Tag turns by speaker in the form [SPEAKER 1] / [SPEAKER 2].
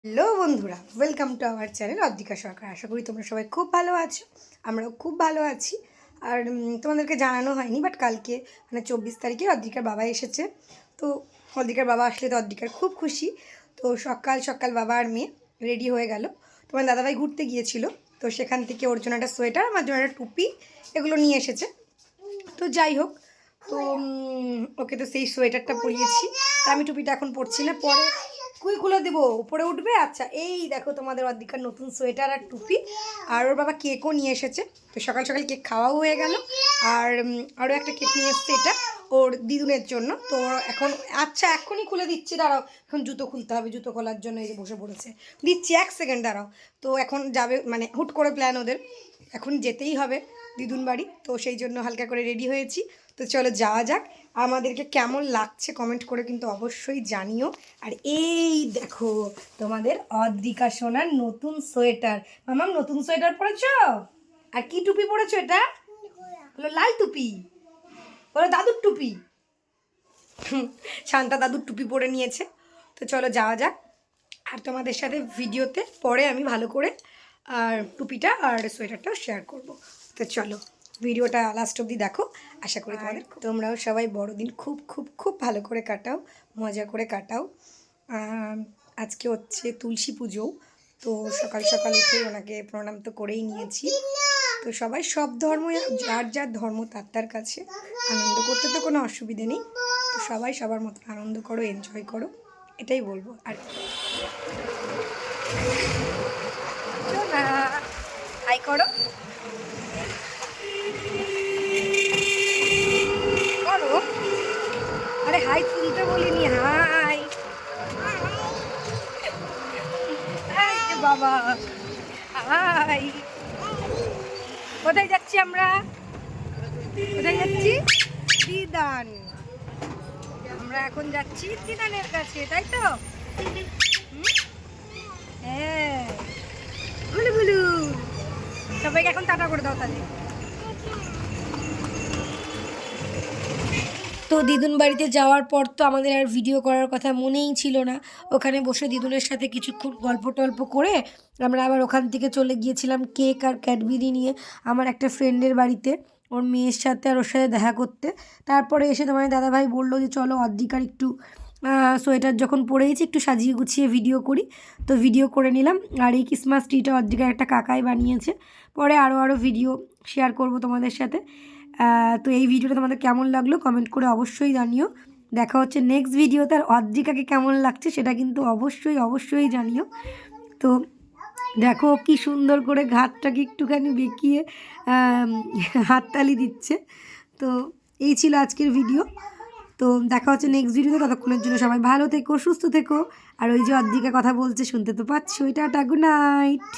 [SPEAKER 1] Hello বন্ধুরা, welcome to our channel Adrika Sarkar. আশা করি তোমরা সবাই খুব ভালো আছো, আমরাও খুব ভালো আছি। আর তোমাদেরকে জানানো হয়নি, বাট কালকে মানে 24 তারিখে অদ্রিকার বাবা এসেছে। তো অদ্রিকার বাবা আসলে তো অদ্রিকার খুব খুশি। তো সকাল সকাল বাবা আর মেয়ে রেডি হয়ে গেল। তোমার দাদাভাই ঘুরতে গিয়েছিল, তো সেখান থেকে ওর জন্য একটা সোয়েটার, আমার জন্য একটা টুপি, এগুলো নিয়ে এসেছে। তো যাই হোক, তো ওকে তো সেই সোয়েটারটা পরিয়েছি, আর আমি টুপিটা এখন পরছি না, পরে কুই খুলে দেবো, উপরে উঠবে। আচ্ছা, এই দেখো তোমাদের অর্ধেকার নতুন সোয়েটার আর টুপি। আর ওর বাবা কেকও নিয়ে এসেছে, তো সকাল সকাল কেক খাওয়াও হয়ে গেল। আর আরও একটা কেক নিয়ে এসছে, এটা ওর দিদুনের জন্য। তো এখন আচ্ছা এখনই খুলে দিচ্ছি, দাঁড়াও, এখন জুতো খুলতে হবে, জুতো খোলার জন্য এই যে বসে পড়েছে, দিচ্ছি 1 সেকেন্ড দাঁড়াও। তো এখন যাবে, মানে হুট করে প্ল্যান ওদের, এখন যেতেই হবে দিদুন বাড়ি, তো সেই জন্য হালকা করে রেডি হয়েছি। তো চলো যাওয়া যাক। আমাদেরকে কেমন লাগছে কমেন্ট করে কিন্তু অবশ্যই জানিও। আর এই দেখো তোমাদের অদ্রিকা সোনার নতুন সোয়েটার। মামাম নতুন সোয়েটার পরেছো? আর কি টুপি পরেছো? এটা হলো লাল টুপি, বলো দাদুর টুপি। শান্তা দাদুর টুপি পরে নিয়েছে। তো চলো যাওয়া যাক। আর তোমাদের সাথে ভিডিওতে পরে আমি ভালো করে আর টুপিটা আর সোয়েটারটাও শেয়ার করব। তো চলো ভিডিওটা লাস্ট অবধি দেখো, আশা করি তোমরাও সবাই বড়দিন খুব খুব খুব ভালো করে কাটাও, মজা করে কাটাও। আজকে হচ্ছে তুলসী পুজো, তো সকাল সকাল উঠে ওনাকে প্রণাম তো করেই নিয়েছি। তো সবাই সব ধর্ম, যার যার ধর্ম তার তার কাছে আনন্দ করতে তো কোনো অসুবিধে নেই। তো সবাই সবার মতো আনন্দ করো, এনজয় করো, এটাই বলবো। আর হাই করো করো, আরে হাই তুলতে বলিনি, হাই। বাবা হাই। কোথায় যাচ্ছি আমরা? কোথায় যাচ্ছি? দিদান। আমরা এখন যাচ্ছি দিদানের কাছে, তাই তো? হ্যাঁ, গুলু গুলু। সবাইকে এখন টাটা করে দাও তাহলে। তো দিদুন বাড়িতে যাওয়ার পর তো আমাদের আর ভিডিও করার কথা মনেই ছিল না। ওখানে বসে দিদুনের সাথে কিছুক্ষণ গল্প টল্প করে আমরা আবার ওখান থেকে চলে গিয়েছিলাম কেক আর ক্যাডবেরি নিয়ে আমার একটা ফ্রেন্ডের বাড়িতে, ওর মেয়ের সাথে আর ওর সাথে দেখা করতে। তারপরে এসে তোমার দাদাভাই বললো যে চলো অদ্রিকার একটু সোয়েটার যখন পরেইছি একটু সাজিয়ে গুছিয়ে ভিডিও করি। তো ভিডিও করে নিলাম। আর এই ক্রিসমাস ট্রিটা অদ্রিকার একটা কাকাই বানিয়েছে, পরে আরও ভিডিও শেয়ার করব তোমাদের সাথে। তো এই ভিডিওটা তোমাদের কেমন লাগলো কমেন্ট করে অবশ্যই জানিও। দেখা হচ্ছে নেক্সট ভিডিওতে। আর অদ্রিকাকে কেমন লাগছে সেটা কিন্তু অবশ্যই অবশ্যই জানিও। তো দেখো কি সুন্দর করে ঘাটটাকে একটুখানি বেঁকিয়ে হাততালি দিচ্ছে। তো এই ছিল আজকের ভিডিও। তো দেখা হচ্ছে নেক্সট ভিডিওতে, ততক্ষণের জন্য সবাই ভালো থেকো, সুস্থ থেকো। আর ওই যে অদ্রিকা কথা বলছে শুনতে তো পাচ্ছি, ওইটা গুড নাইট।